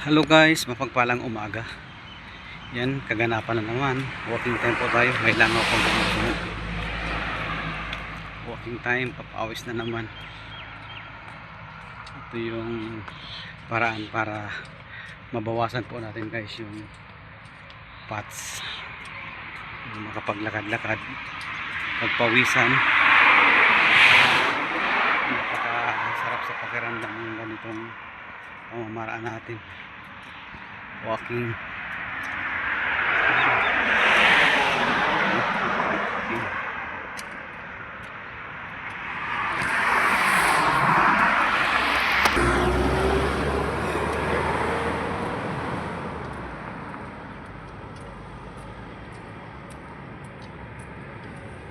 Hello guys, mapagpalang umaga. Yan, kaganapan na naman. Walking time po tayo. May langaw pang bumusunod. Walking time, papawis na naman. Ito yung paraan para mabawasan po natin guys yung fats. Yung makapaglakad-lakad, pagpawisan. Napakasarap sa pakiramdam yung ganitong pamamaraan natin. Walking.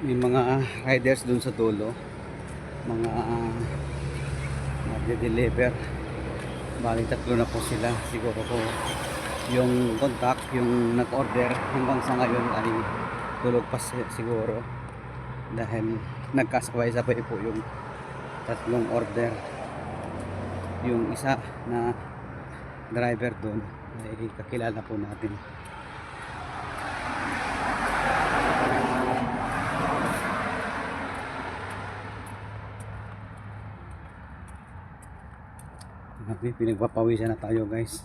May mga riders dun sa dulo, mga magde-deliver. Bali tatlo na po sila. Siguro po yung contact, yung nag-order hanggang sa ngayon ay tulog pa siguro dahil nagkasabay-sabay po yung tatlong order. Yung isa na driver doon ay kakilala po natin. Pinagpapawisan na tayo guys.